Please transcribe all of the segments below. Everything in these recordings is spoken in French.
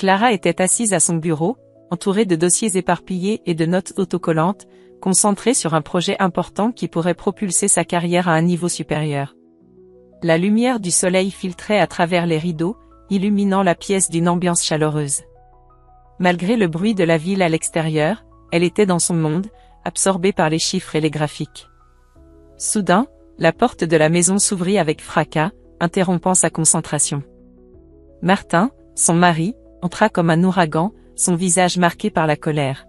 Clara était assise à son bureau, entourée de dossiers éparpillés et de notes autocollantes, concentrée sur un projet important qui pourrait propulser sa carrière à un niveau supérieur. La lumière du soleil filtrait à travers les rideaux, illuminant la pièce d'une ambiance chaleureuse. Malgré le bruit de la ville à l'extérieur, elle était dans son monde, absorbée par les chiffres et les graphiques. Soudain, la porte de la maison s'ouvrit avec fracas, interrompant sa concentration. Martin, son mari, entra comme un ouragan, son visage marqué par la colère.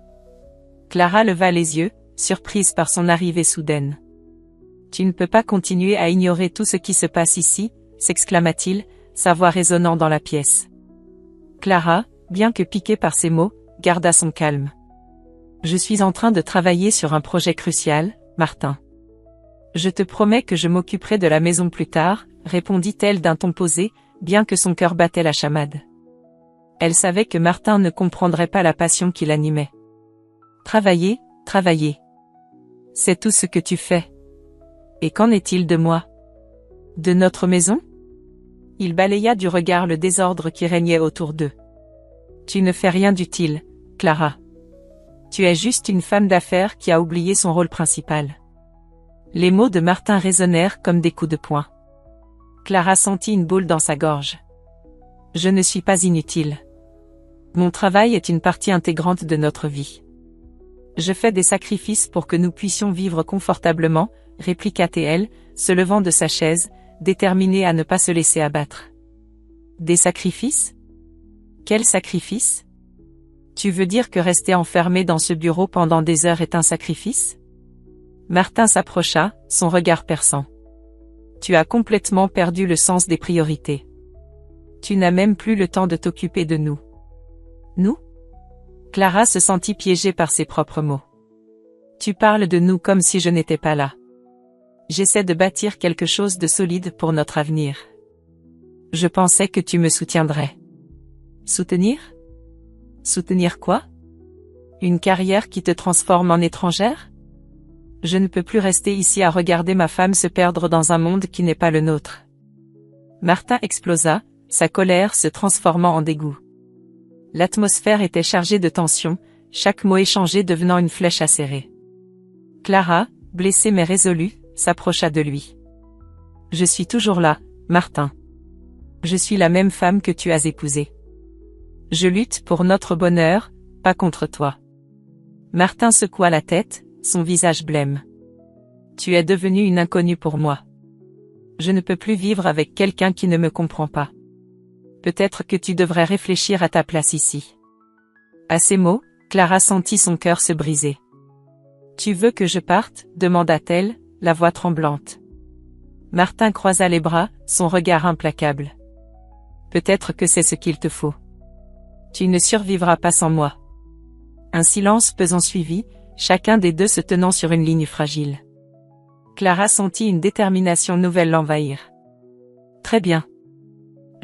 Clara leva les yeux, surprise par son arrivée soudaine. « Tu ne peux pas continuer à ignorer tout ce qui se passe ici », s'exclama-t-il, sa voix résonnant dans la pièce. Clara, bien que piquée par ces mots, garda son calme. « Je suis en train de travailler sur un projet crucial, Martin. Je te promets que je m'occuperai de la maison plus tard, répondit-elle d'un ton posé, bien que son cœur battait la chamade. Elle savait que Martin ne comprendrait pas la passion qui l'animait. Travailler, travailler. C'est tout ce que tu fais. Et qu'en est-il de moi? De notre maison? Il balaya du regard le désordre qui régnait autour d'eux. Tu ne fais rien d'utile, Clara. Tu es juste une femme d'affaires qui a oublié son rôle principal. Les mots de Martin résonnèrent comme des coups de poing. Clara sentit une boule dans sa gorge. Je ne suis pas inutile. Mon travail est une partie intégrante de notre vie. Je fais des sacrifices pour que nous puissions vivre confortablement, répliqua-t-elle, se levant de sa chaise, déterminée à ne pas se laisser abattre. Des sacrifices? Quels sacrifices? Tu veux dire que rester enfermé dans ce bureau pendant des heures est un sacrifice? Martin s'approcha, son regard perçant. Tu as complètement perdu le sens des priorités. Tu n'as même plus le temps de t'occuper de nous. Nous? Clara se sentit piégée par ses propres mots. Tu parles de nous comme si je n'étais pas là. J'essaie de bâtir quelque chose de solide pour notre avenir. Je pensais que tu me soutiendrais. Soutenir? Soutenir quoi? Une carrière qui te transforme en étrangère? Je ne peux plus rester ici à regarder ma femme se perdre dans un monde qui n'est pas le nôtre. Martin explosa, sa colère se transformant en dégoût. L'atmosphère était chargée de tension, chaque mot échangé devenant une flèche acérée. Clara, blessée mais résolue, s'approcha de lui. Je suis toujours là, Martin. Je suis la même femme que tu as épousée. Je lutte pour notre bonheur, pas contre toi. Martin secoua la tête, son visage blême. Tu es devenue une inconnue pour moi. Je ne peux plus vivre avec quelqu'un qui ne me comprend pas. Peut-être que tu devrais réfléchir à ta place ici. À ces mots, Clara sentit son cœur se briser. Tu veux que je parte? Demanda-t-elle, la voix tremblante. Martin croisa les bras, son regard implacable. Peut-être que c'est ce qu'il te faut. Tu ne survivras pas sans moi. Un silence pesant suivit, chacun des deux se tenant sur une ligne fragile. Clara sentit une détermination nouvelle l'envahir. Très bien.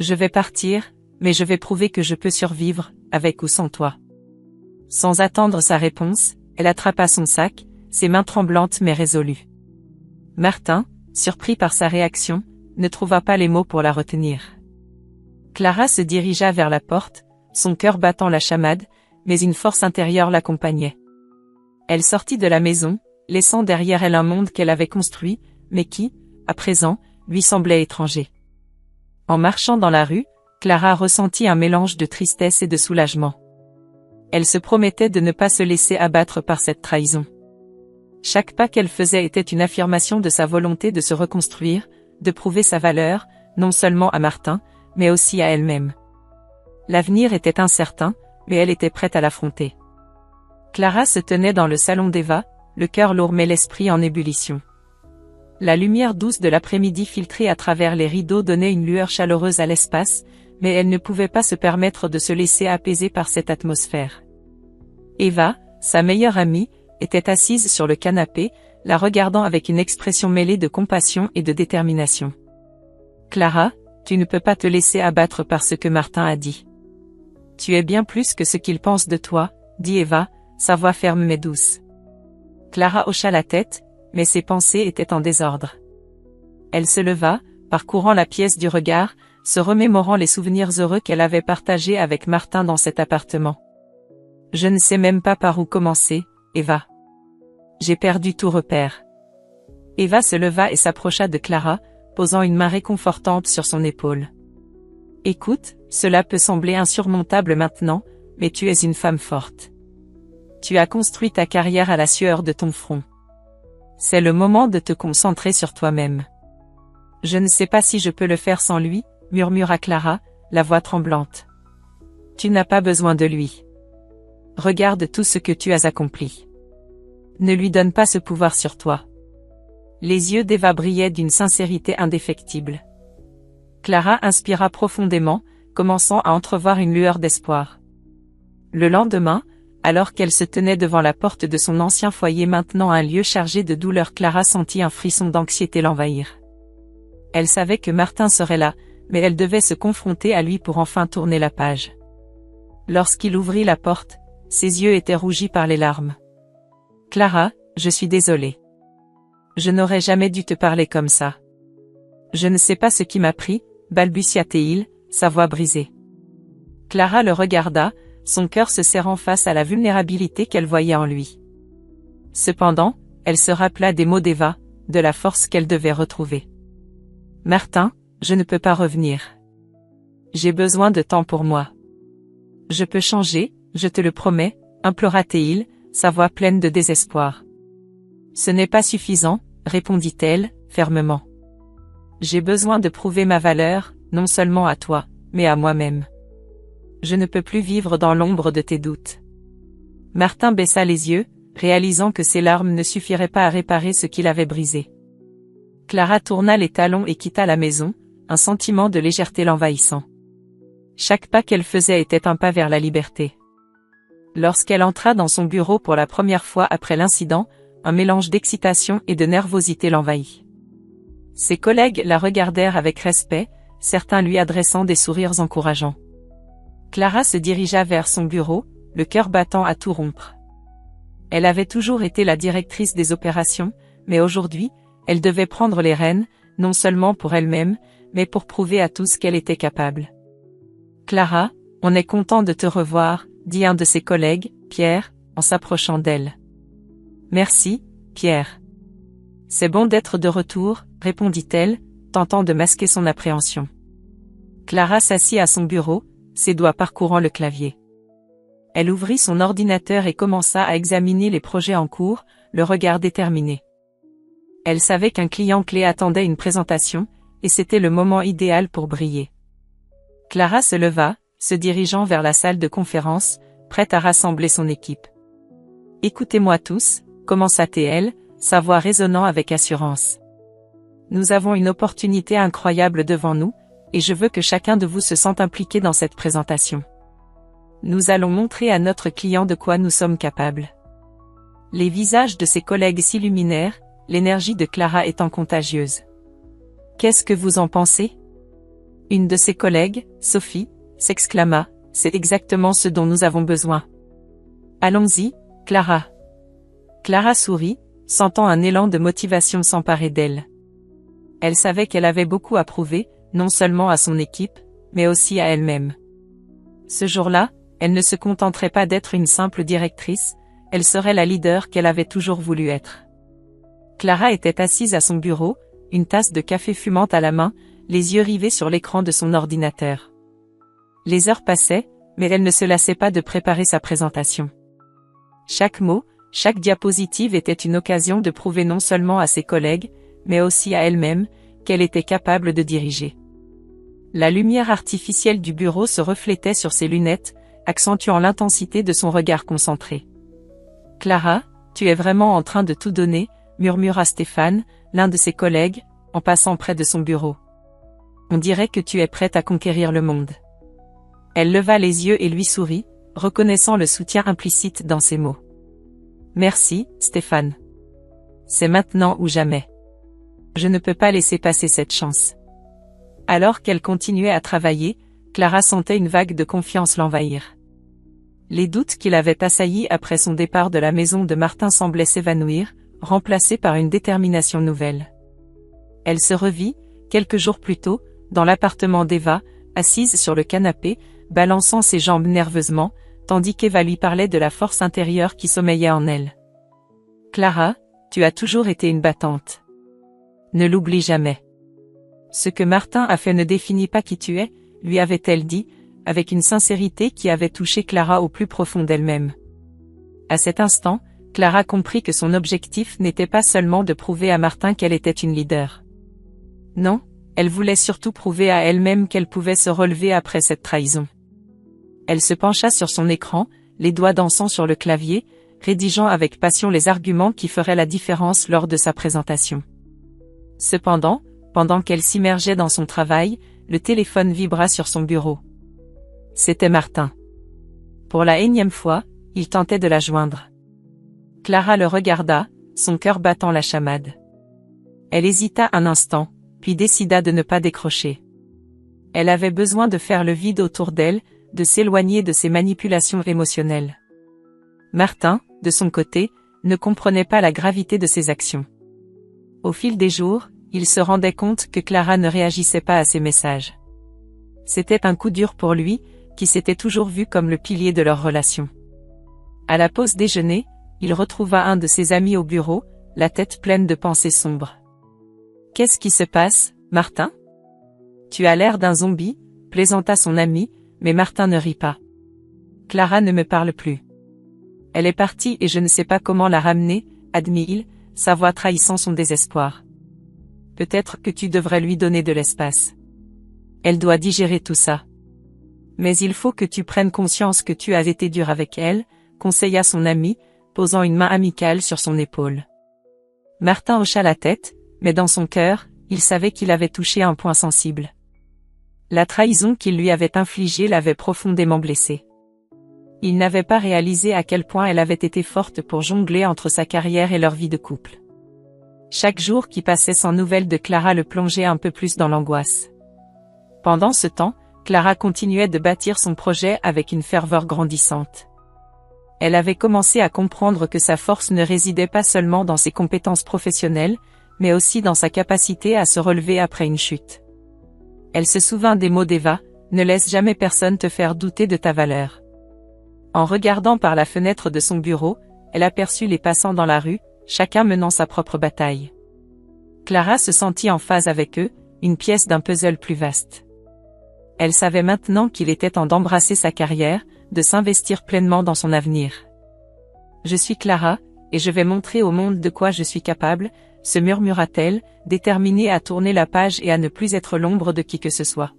Je vais partir, mais je vais prouver que je peux survivre, avec ou sans toi. Sans attendre sa réponse, elle attrapa son sac, ses mains tremblantes mais résolues. Martin, surpris par sa réaction, ne trouva pas les mots pour la retenir. Clara se dirigea vers la porte, son cœur battant la chamade, mais une force intérieure l'accompagnait. Elle sortit de la maison, laissant derrière elle un monde qu'elle avait construit, mais qui, à présent, lui semblait étranger. En marchant dans la rue, Clara ressentit un mélange de tristesse et de soulagement. Elle se promettait de ne pas se laisser abattre par cette trahison. Chaque pas qu'elle faisait était une affirmation de sa volonté de se reconstruire, de prouver sa valeur, non seulement à Martin, mais aussi à elle-même. L'avenir était incertain, mais elle était prête à l'affronter. Clara se tenait dans le salon d'Eva, le cœur lourd mais l'esprit en ébullition. La lumière douce de l'après-midi filtrée à travers les rideaux donnait une lueur chaleureuse à l'espace, mais elle ne pouvait pas se permettre de se laisser apaiser par cette atmosphère. Eva, sa meilleure amie, était assise sur le canapé, la regardant avec une expression mêlée de compassion et de détermination. « Clara, tu ne peux pas te laisser abattre par ce que Martin a dit. Tu es bien plus que ce qu'il pense de toi, » dit Eva, sa voix ferme mais douce. Clara hocha la tête, mais ses pensées étaient en désordre. Elle se leva, parcourant la pièce du regard, se remémorant les souvenirs heureux qu'elle avait partagés avec Martin dans cet appartement. Je ne sais même pas par où commencer, Eva. J'ai perdu tout repère. Eva se leva et s'approcha de Clara, posant une main réconfortante sur son épaule. Écoute, cela peut sembler insurmontable maintenant, mais tu es une femme forte. Tu as construit ta carrière à la sueur de ton front. C'est le moment de te concentrer sur toi-même. Je ne sais pas si je peux le faire sans lui, murmura Clara, la voix tremblante. Tu n'as pas besoin de lui. Regarde tout ce que tu as accompli. Ne lui donne pas ce pouvoir sur toi. Les yeux d'Eva brillaient d'une sincérité indéfectible. Clara inspira profondément, commençant à entrevoir une lueur d'espoir. Le lendemain, alors qu'elle se tenait devant la porte de son ancien foyer maintenant un lieu chargé de douleur, Clara sentit un frisson d'anxiété l'envahir. Elle savait que Martin serait là, mais elle devait se confronter à lui pour enfin tourner la page. Lorsqu'il ouvrit la porte, ses yeux étaient rougis par les larmes. « Clara, je suis désolée. Je n'aurais jamais dû te parler comme ça. Je ne sais pas ce qui m'a pris, balbutia-t-il, sa voix brisée. » Clara le regarda, son cœur se serrant face à la vulnérabilité qu'elle voyait en lui. Cependant, elle se rappela des mots d'Eva, de la force qu'elle devait retrouver. « Martin, je ne peux pas revenir. J'ai besoin de temps pour moi. Je peux changer, je te le promets, implora-t-il, sa voix pleine de désespoir. « Ce n'est pas suffisant, répondit-elle, fermement. J'ai besoin de prouver ma valeur, non seulement à toi, mais à moi-même. Je ne peux plus vivre dans l'ombre de tes doutes. » Martin baissa les yeux, réalisant que ses larmes ne suffiraient pas à réparer ce qu'il avait brisé. Clara tourna les talons et quitta la maison, un sentiment de légèreté l'envahissant. Chaque pas qu'elle faisait était un pas vers la liberté. Lorsqu'elle entra dans son bureau pour la première fois après l'incident, un mélange d'excitation et de nervosité l'envahit. Ses collègues la regardèrent avec respect, certains lui adressant des sourires encourageants. Clara se dirigea vers son bureau, le cœur battant à tout rompre. Elle avait toujours été la directrice des opérations, mais aujourd'hui, elle devait prendre les rênes, non seulement pour elle-même, mais pour prouver à tous qu'elle était capable. « Clara, on est content de te revoir, » dit un de ses collègues, Pierre, en s'approchant d'elle. « Merci, Pierre. C'est bon d'être de retour, » répondit-elle, tentant de masquer son appréhension. Clara s'assit à son bureau, ses doigts parcourant le clavier. Elle ouvrit son ordinateur et commença à examiner les projets en cours, le regard déterminé. Elle savait qu'un client clé attendait une présentation, et c'était le moment idéal pour briller. Clara se leva, se dirigeant vers la salle de conférence, prête à rassembler son équipe. « Écoutez-moi tous », commença-t-elle, sa voix résonnant avec assurance. « Nous avons une opportunité incroyable devant nous, et je veux que chacun de vous se sente impliqué dans cette présentation. Nous allons montrer à notre client de quoi nous sommes capables. » Les visages de ses collègues s'illuminèrent, l'énergie de Clara étant contagieuse. « Qu'est-ce que vous en pensez ?» Une de ses collègues, Sophie, s'exclama, « C'est exactement ce dont nous avons besoin. » « Allons-y, Clara. » Clara sourit, sentant un élan de motivation s'emparer d'elle. Elle savait qu'elle avait beaucoup à prouver, non seulement à son équipe, mais aussi à elle-même. Ce jour-là, elle ne se contenterait pas d'être une simple directrice, elle serait la leader qu'elle avait toujours voulu être. Clara était assise à son bureau, une tasse de café fumante à la main, les yeux rivés sur l'écran de son ordinateur. Les heures passaient, mais elle ne se lassait pas de préparer sa présentation. Chaque mot, chaque diapositive était une occasion de prouver non seulement à ses collègues, mais aussi à elle-même, qu'elle était capable de diriger. La lumière artificielle du bureau se reflétait sur ses lunettes, accentuant l'intensité de son regard concentré. « Clara, tu es vraiment en train de tout donner », murmura Stéphane, l'un de ses collègues, en passant près de son bureau. « On dirait que tu es prête à conquérir le monde. » Elle leva les yeux et lui sourit, reconnaissant le soutien implicite dans ses mots. « Merci, Stéphane. C'est maintenant ou jamais. Je ne peux pas laisser passer cette chance. » Alors qu'elle continuait à travailler, Clara sentait une vague de confiance l'envahir. Les doutes qui l'avaient assailli après son départ de la maison de Martin semblaient s'évanouir, remplacés par une détermination nouvelle. Elle se revit, quelques jours plus tôt, dans l'appartement d'Eva, assise sur le canapé, balançant ses jambes nerveusement, tandis qu'Eva lui parlait de la force intérieure qui sommeillait en elle. « Clara, tu as toujours été une battante. Ne l'oublie jamais. Ce que Martin a fait ne définit pas qui tu es, lui avait-elle dit, avec une sincérité qui avait touché Clara au plus profond d'elle-même. À cet instant, Clara comprit que son objectif n'était pas seulement de prouver à Martin qu'elle était une leader. Non, elle voulait surtout prouver à elle-même qu'elle pouvait se relever après cette trahison. Elle se pencha sur son écran, les doigts dansant sur le clavier, rédigeant avec passion les arguments qui feraient la différence lors de sa présentation. Cependant, pendant qu'elle s'immergeait dans son travail, le téléphone vibra sur son bureau. C'était Martin. Pour la énième fois, il tentait de la joindre. Clara le regarda, son cœur battant la chamade. Elle hésita un instant, puis décida de ne pas décrocher. Elle avait besoin de faire le vide autour d'elle, de s'éloigner de ses manipulations émotionnelles. Martin, de son côté, ne comprenait pas la gravité de ses actions. Au fil des jours, il se rendait compte que Clara ne réagissait pas à ses messages. C'était un coup dur pour lui, qui s'était toujours vu comme le pilier de leur relation. À la pause déjeuner, il retrouva un de ses amis au bureau, la tête pleine de pensées sombres. « Qu'est-ce qui se passe, Martin ? Tu as l'air d'un zombie, plaisanta son ami, mais Martin ne rit pas. Clara ne me parle plus. Elle est partie et je ne sais pas comment la ramener, admit-il, sa voix trahissant son désespoir. Peut-être que tu devrais lui donner de l'espace. Elle doit digérer tout ça. Mais il faut que tu prennes conscience que tu as été dur avec elle, conseilla son ami, posant une main amicale sur son épaule. Martin hocha la tête, mais dans son cœur, il savait qu'il avait touché un point sensible. La trahison qu'il lui avait infligée l'avait profondément blessé. Il n'avait pas réalisé à quel point elle avait été forte pour jongler entre sa carrière et leur vie de couple. Chaque jour qui passait sans nouvelles de Clara le plongeait un peu plus dans l'angoisse. Pendant ce temps, Clara continuait de bâtir son projet avec une ferveur grandissante. Elle avait commencé à comprendre que sa force ne résidait pas seulement dans ses compétences professionnelles, mais aussi dans sa capacité à se relever après une chute. Elle se souvint des mots d'Eva, « Ne laisse jamais personne te faire douter de ta valeur ». En regardant par la fenêtre de son bureau, elle aperçut les passants dans la rue, chacun menant sa propre bataille. Clara se sentit en phase avec eux, une pièce d'un puzzle plus vaste. Elle savait maintenant qu'il était temps d'embrasser sa carrière, de s'investir pleinement dans son avenir. « Je suis Clara, et je vais montrer au monde de quoi je suis capable », se murmura-t-elle, déterminée à tourner la page et à ne plus être l'ombre de qui que ce soit.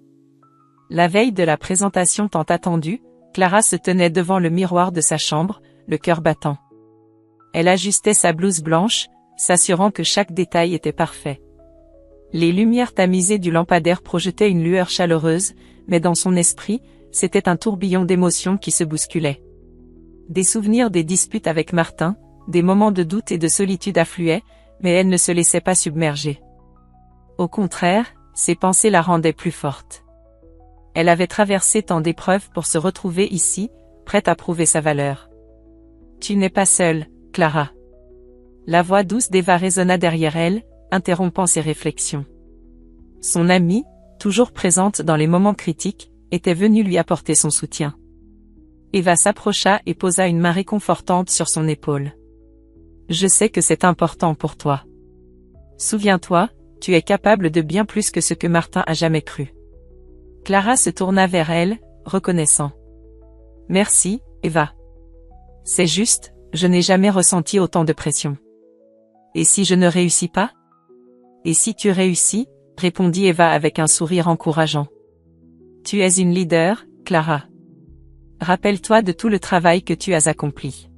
La veille de la présentation tant attendue, Clara se tenait devant le miroir de sa chambre, le cœur battant. Elle ajustait sa blouse blanche, s'assurant que chaque détail était parfait. Les lumières tamisées du lampadaire projetaient une lueur chaleureuse, mais dans son esprit, c'était un tourbillon d'émotions qui se bousculait. Des souvenirs des disputes avec Martin, des moments de doute et de solitude affluaient, mais elle ne se laissait pas submerger. Au contraire, ses pensées la rendaient plus forte. Elle avait traversé tant d'épreuves pour se retrouver ici, prête à prouver sa valeur. « Tu n'es pas seule, Clara. » La voix douce d'Eva résonna derrière elle, interrompant ses réflexions. Son amie, toujours présente dans les moments critiques, était venue lui apporter son soutien. Eva s'approcha et posa une main réconfortante sur son épaule. « Je sais que c'est important pour toi. Souviens-toi, tu es capable de bien plus que ce que Martin a jamais cru. » Clara se tourna vers elle, reconnaissant. « Merci, Eva. C'est juste, je n'ai jamais ressenti autant de pression. Et si je ne réussis pas ? Et si tu réussis ? Répondit Eva avec un sourire encourageant. Tu es une leader, Clara. Rappelle-toi de tout le travail que tu as accompli.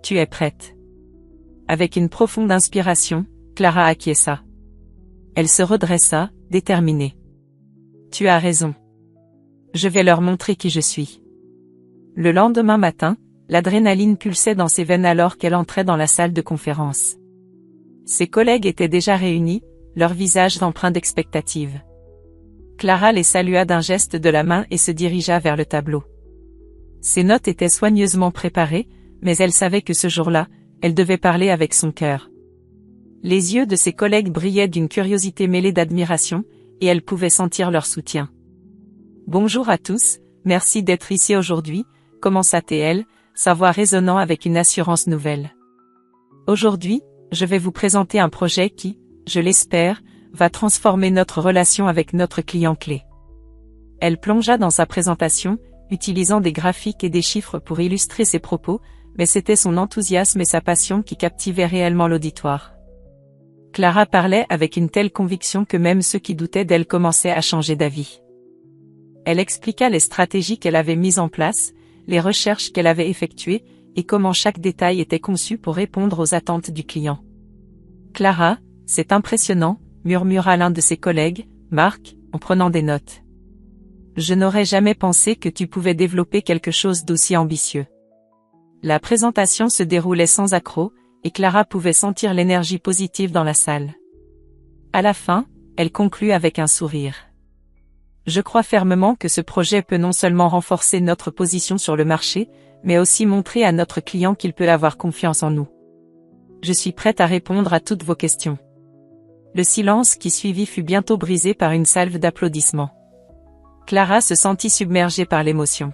Tu es prête. Avec une profonde inspiration, Clara acquiesça. Elle se redressa, déterminée. Tu as raison. Je vais leur montrer qui je suis. Le lendemain matin, l'adrénaline pulsait dans ses veines alors qu'elle entrait dans la salle de conférence. Ses collègues étaient déjà réunis, leurs visages empreints d'expectative. Clara les salua d'un geste de la main et se dirigea vers le tableau. Ses notes étaient soigneusement préparées, mais elle savait que ce jour-là, elle devait parler avec son cœur. Les yeux de ses collègues brillaient d'une curiosité mêlée d'admiration, et elle pouvait sentir leur soutien. Bonjour à tous, merci d'être ici aujourd'hui, commença T.L., sa voix résonnant avec une assurance nouvelle. Aujourd'hui, je vais vous présenter un projet qui, je l'espère, va transformer notre relation avec notre client clé. Elle plongea dans sa présentation, utilisant des graphiques et des chiffres pour illustrer ses propos, mais c'était son enthousiasme et sa passion qui captivaient réellement l'auditoire. Clara parlait avec une telle conviction que même ceux qui doutaient d'elle commençaient à changer d'avis. Elle expliqua les stratégies qu'elle avait mises en place, les recherches qu'elle avait effectuées, et comment chaque détail était conçu pour répondre aux attentes du client. Clara, c'est impressionnant, murmura l'un de ses collègues, Marc, en prenant des notes. Je n'aurais jamais pensé que tu pouvais développer quelque chose d'aussi ambitieux. La présentation se déroulait sans accroc, et Clara pouvait sentir l'énergie positive dans la salle. À la fin, elle conclut avec un sourire. Je crois fermement que ce projet peut non seulement renforcer notre position sur le marché, mais aussi montrer à notre client qu'il peut avoir confiance en nous. Je suis prête à répondre à toutes vos questions. Le silence qui suivit fut bientôt brisé par une salve d'applaudissements. Clara se sentit submergée par l'émotion.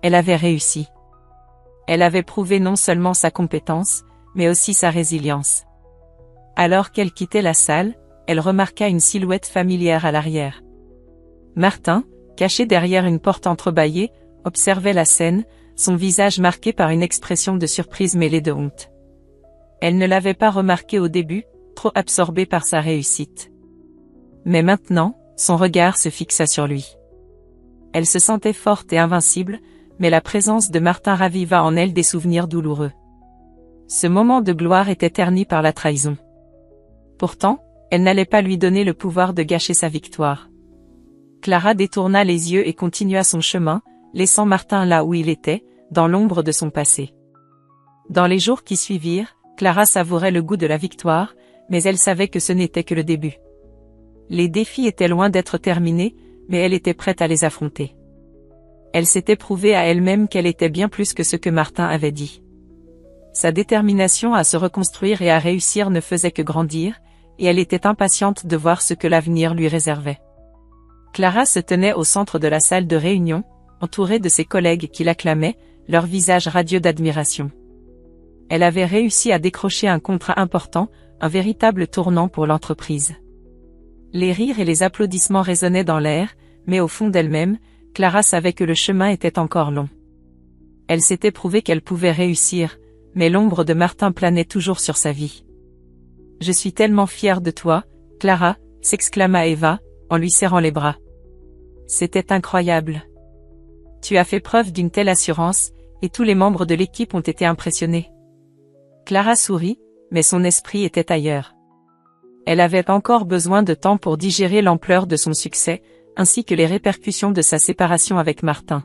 Elle avait réussi. Elle avait prouvé non seulement sa compétence, mais aussi sa résilience. Alors qu'elle quittait la salle, elle remarqua une silhouette familière à l'arrière. Martin, caché derrière une porte entrebâillée, observait la scène, son visage marqué par une expression de surprise mêlée de honte. Elle ne l'avait pas remarqué au début, trop absorbée par sa réussite. Mais maintenant, son regard se fixa sur lui. Elle se sentait forte et invincible, mais la présence de Martin raviva en elle des souvenirs douloureux. Ce moment de gloire était terni par la trahison. Pourtant, elle n'allait pas lui donner le pouvoir de gâcher sa victoire. Clara détourna les yeux et continua son chemin, laissant Martin là où il était, dans l'ombre de son passé. Dans les jours qui suivirent, Clara savourait le goût de la victoire, mais elle savait que ce n'était que le début. Les défis étaient loin d'être terminés, mais elle était prête à les affronter. Elle s'était prouvée à elle-même qu'elle était bien plus que ce que Martin avait dit. Sa détermination à se reconstruire et à réussir ne faisait que grandir, et elle était impatiente de voir ce que l'avenir lui réservait. Clara se tenait au centre de la salle de réunion, entourée de ses collègues qui l'acclamaient, leurs visages radieux d'admiration. Elle avait réussi à décrocher un contrat important, un véritable tournant pour l'entreprise. Les rires et les applaudissements résonnaient dans l'air, mais au fond d'elle-même, Clara savait que le chemin était encore long. Elle s'était prouvé qu'elle pouvait réussir, mais l'ombre de Martin planait toujours sur sa vie. « Je suis tellement fière de toi, Clara », s'exclama Eva, en lui serrant les bras. C'était incroyable. Tu as fait preuve d'une telle assurance, et tous les membres de l'équipe ont été impressionnés. Clara sourit, mais son esprit était ailleurs. Elle avait encore besoin de temps pour digérer l'ampleur de son succès, ainsi que les répercussions de sa séparation avec Martin.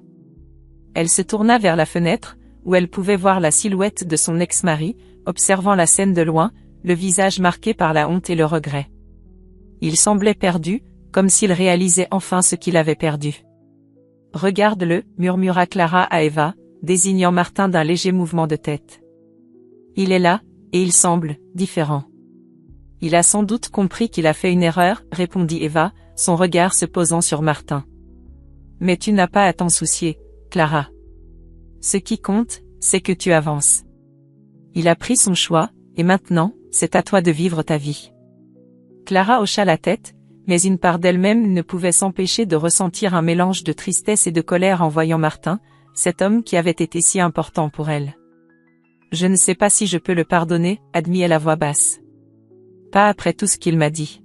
Elle se tourna vers la fenêtre, où elle pouvait voir la silhouette de son ex-mari, observant la scène de loin, le visage marqué par la honte et le regret. Il semblait perdu, comme s'il réalisait enfin ce qu'il avait perdu. « Regarde-le » murmura Clara à Eva, désignant Martin d'un léger mouvement de tête. « Il est là, et il semble différent. » « Il a sans doute compris qu'il a fait une erreur, » répondit Eva, son regard se posant sur Martin. « Mais tu n'as pas à t'en soucier, Clara. Ce qui compte, c'est que tu avances. Il a pris son choix, et maintenant, c'est à toi de vivre ta vie. » Clara hocha la tête, mais une part d'elle-même ne pouvait s'empêcher de ressentir un mélange de tristesse et de colère en voyant Martin, cet homme qui avait été si important pour elle. « Je ne sais pas si je peux le pardonner, » admit-elle à voix basse. « Pas après tout ce qu'il m'a dit. »«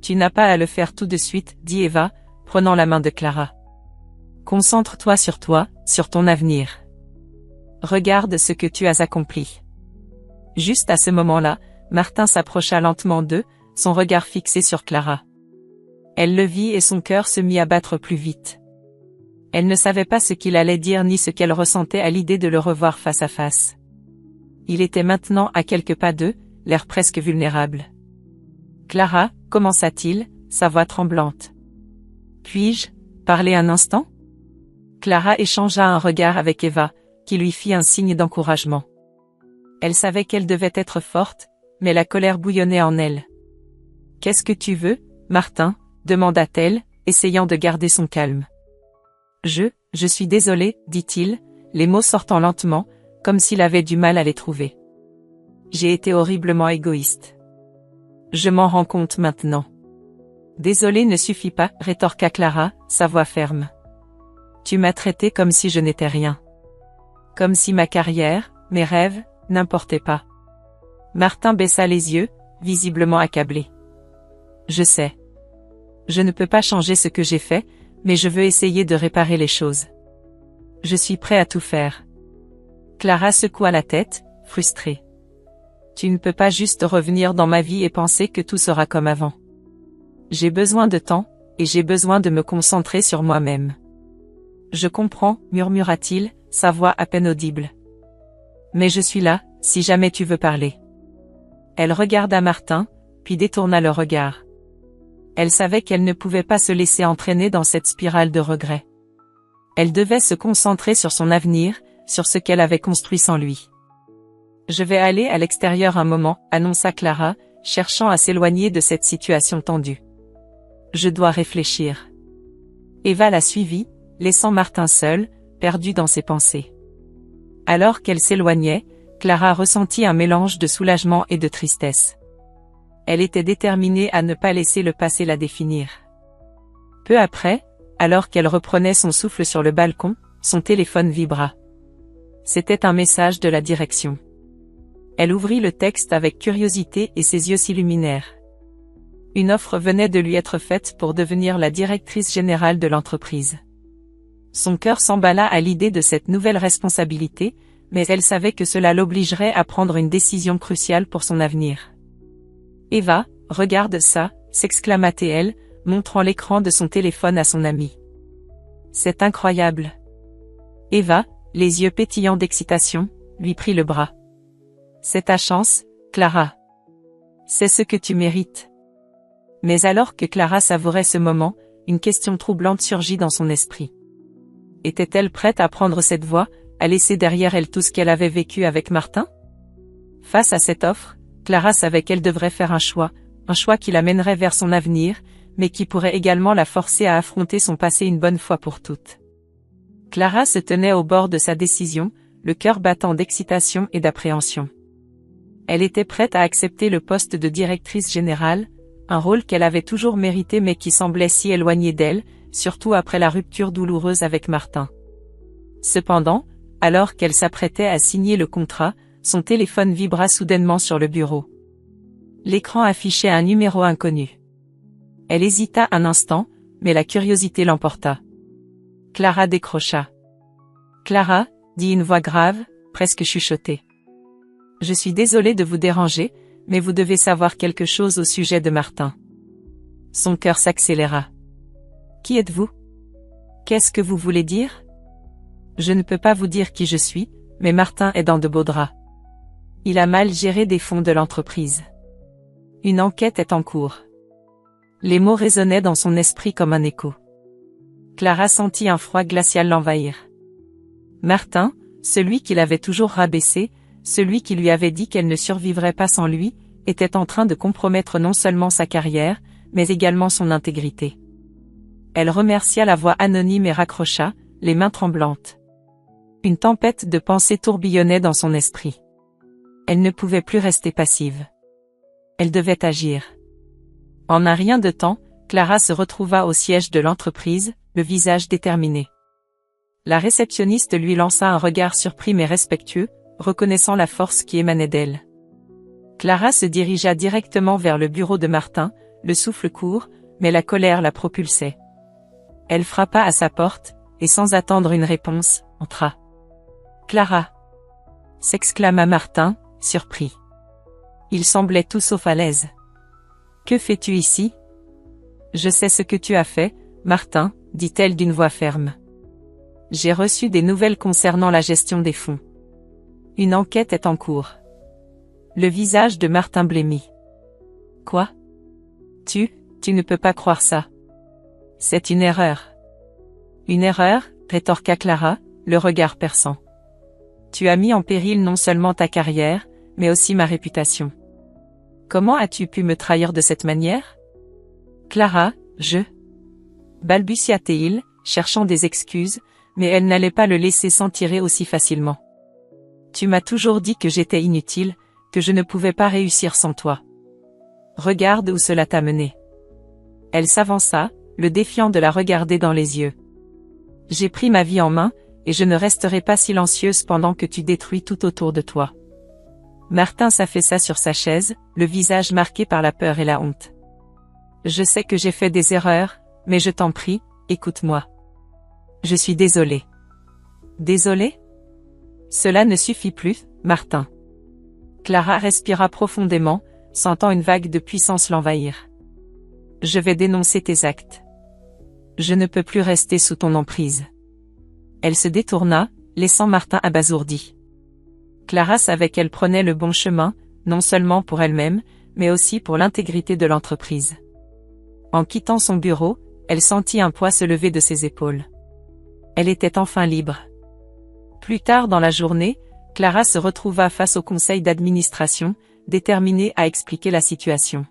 Tu n'as pas à le faire tout de suite, » dit Eva, prenant la main de Clara. « Concentre-toi sur ton avenir. Regarde ce que tu as accompli. » Juste à ce moment-là, Martin s'approcha lentement d'eux, son regard fixé sur Clara. Elle le vit et son cœur se mit à battre plus vite. Elle ne savait pas ce qu'il allait dire ni ce qu'elle ressentait à l'idée de le revoir face à face. Il était maintenant à quelques pas d'eux, l'air presque vulnérable. « Clara » commença-t-il, sa voix tremblante. « Puis-je parler un instant ?» Clara échangea un regard avec Eva, qui lui fit un signe d'encouragement. Elle savait qu'elle devait être forte, mais la colère bouillonnait en elle. « Qu'est-ce que tu veux, Martin » demanda-t-elle, essayant de garder son calme. Je suis désolé, dit-il, les mots sortant lentement, comme s'il avait du mal à les trouver. J'ai été horriblement égoïste. Je m'en rends compte maintenant. Désolé ne suffit pas, rétorqua Clara, sa voix ferme. Tu m'as traité comme si je n'étais rien. Comme si ma carrière, mes rêves, n'importaient pas. Martin baissa les yeux, visiblement accablé. Je sais. Je ne peux pas changer ce que j'ai fait, mais je veux essayer de réparer les choses. Je suis prêt à tout faire. Clara secoua la tête, frustrée. Tu ne peux pas juste revenir dans ma vie et penser que tout sera comme avant. J'ai besoin de temps, et j'ai besoin de me concentrer sur moi-même. Je comprends, murmura-t-il, sa voix à peine audible. Mais je suis là, si jamais tu veux parler. Elle regarda Martin, puis détourna le regard. Elle savait qu'elle ne pouvait pas se laisser entraîner dans cette spirale de regrets. Elle devait se concentrer sur son avenir, sur ce qu'elle avait construit sans lui. Je vais aller à l'extérieur un moment, annonça Clara, cherchant à s'éloigner de cette situation tendue. Je dois réfléchir. Eva la suivit, laissant Martin seul, perdu dans ses pensées. Alors qu'elle s'éloignait, Clara ressentit un mélange de soulagement et de tristesse. Elle était déterminée à ne pas laisser le passé la définir. Peu après, alors qu'elle reprenait son souffle sur le balcon, son téléphone vibra. C'était un message de la direction. Elle ouvrit le texte avec curiosité et ses yeux s'illuminèrent. Une offre venait de lui être faite pour devenir la directrice générale de l'entreprise. Son cœur s'emballa à l'idée de cette nouvelle responsabilité, mais elle savait que cela l'obligerait à prendre une décision cruciale pour son avenir. Eva, regarde ça, s'exclama-t-elle, montrant l'écran de son téléphone à son amie. C'est incroyable. Eva, les yeux pétillants d'excitation, lui prit le bras. C'est ta chance, Clara. C'est ce que tu mérites. Mais alors que Clara savourait ce moment, une question troublante surgit dans son esprit. Était-elle prête à prendre cette voie, à laisser derrière elle tout ce qu'elle avait vécu avec Martin? Face à cette offre, Clara savait qu'elle devrait faire un choix qui l'amènerait vers son avenir, mais qui pourrait également la forcer à affronter son passé une bonne fois pour toutes. Clara se tenait au bord de sa décision, le cœur battant d'excitation et d'appréhension. Elle était prête à accepter le poste de directrice générale, un rôle qu'elle avait toujours mérité mais qui semblait si éloigné d'elle, surtout après la rupture douloureuse avec Martin. Cependant, alors qu'elle s'apprêtait à signer le contrat, son téléphone vibra soudainement sur le bureau. L'écran affichait un numéro inconnu. Elle hésita un instant, mais la curiosité l'emporta. Clara décrocha. « Clara », dit une voix grave, presque chuchotée. « Je suis désolée de vous déranger, mais vous devez savoir quelque chose au sujet de Martin. » Son cœur s'accéléra. « Qui êtes-vous? Qu'est-ce que vous voulez dire? » Je ne peux pas vous dire qui je suis, mais Martin est dans de beaux draps. Il a mal géré des fonds de l'entreprise. Une enquête est en cours. Les mots résonnaient dans son esprit comme un écho. Clara sentit un froid glacial l'envahir. Martin, celui qui l'avait toujours rabaissé, celui qui lui avait dit qu'elle ne survivrait pas sans lui, était en train de compromettre non seulement sa carrière, mais également son intégrité. Elle remercia la voix anonyme et raccrocha, les mains tremblantes. Une tempête de pensées tourbillonnait dans son esprit. Elle ne pouvait plus rester passive. Elle devait agir. En un rien de temps, Clara se retrouva au siège de l'entreprise, le visage déterminé. La réceptionniste lui lança un regard surpris mais respectueux, reconnaissant la force qui émanait d'elle. Clara se dirigea directement vers le bureau de Martin, le souffle court, mais la colère la propulsait. Elle frappa à sa porte, et sans attendre une réponse, entra. « Clara !» s'exclama Martin, surpris. Il semblait tout sauf à l'aise. « Que fais-tu ici ? » « Je sais ce que tu as fait, Martin, » dit-elle d'une voix ferme. « J'ai reçu des nouvelles concernant la gestion des fonds. Une enquête est en cours. » Le visage de Martin blêmit. « Quoi ? Tu ne peux pas croire ça. C'est une erreur. » « Une erreur, » rétorqua Clara, le regard perçant. « Tu as mis en péril non seulement ta carrière, mais aussi ma réputation. Comment as-tu pu me trahir de cette manière ? » Clara, balbutia-t-il, cherchant des excuses, mais elle n'allait pas le laisser s'en tirer aussi facilement. Tu m'as toujours dit que j'étais inutile, que je ne pouvais pas réussir sans toi. Regarde où cela t'a mené. Elle s'avança, le défiant de la regarder dans les yeux. J'ai pris ma vie en main, et je ne resterai pas silencieuse pendant que tu détruis tout autour de toi. Martin s'affaissa sur sa chaise, le visage marqué par la peur et la honte. Je sais que j'ai fait des erreurs, mais je t'en prie, écoute-moi. Je suis désolé. Désolé? Cela ne suffit plus, Martin. Clara respira profondément, sentant une vague de puissance l'envahir. Je vais dénoncer tes actes. Je ne peux plus rester sous ton emprise. Elle se détourna, laissant Martin abasourdi. Clara savait qu'elle prenait le bon chemin, non seulement pour elle-même, mais aussi pour l'intégrité de l'entreprise. En quittant son bureau, elle sentit un poids se lever de ses épaules. Elle était enfin libre. Plus tard dans la journée, Clara se retrouva face au conseil d'administration, déterminée à expliquer la situation.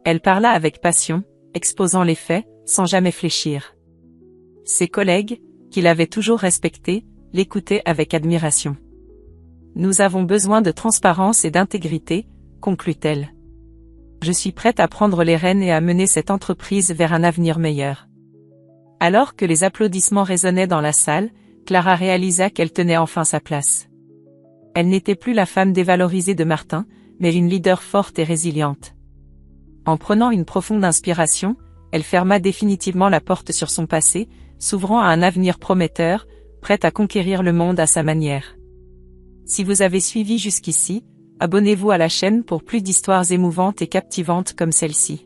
Elle parla avec passion, exposant les faits, sans jamais fléchir. Ses collègues, qui l'avaient toujours respectée, l'écoutaient avec admiration. Nous avons besoin de transparence et d'intégrité, conclut-elle. Je suis prête à prendre les rênes et à mener cette entreprise vers un avenir meilleur. Alors que les applaudissements résonnaient dans la salle, Clara réalisa qu'elle tenait enfin sa place. Elle n'était plus la femme dévalorisée de Martin, mais une leader forte et résiliente. En prenant une profonde inspiration, elle ferma définitivement la porte sur son passé, s'ouvrant à un avenir prometteur, prête à conquérir le monde à sa manière. Si vous avez suivi jusqu'ici, abonnez-vous à la chaîne pour plus d'histoires émouvantes et captivantes comme celle-ci.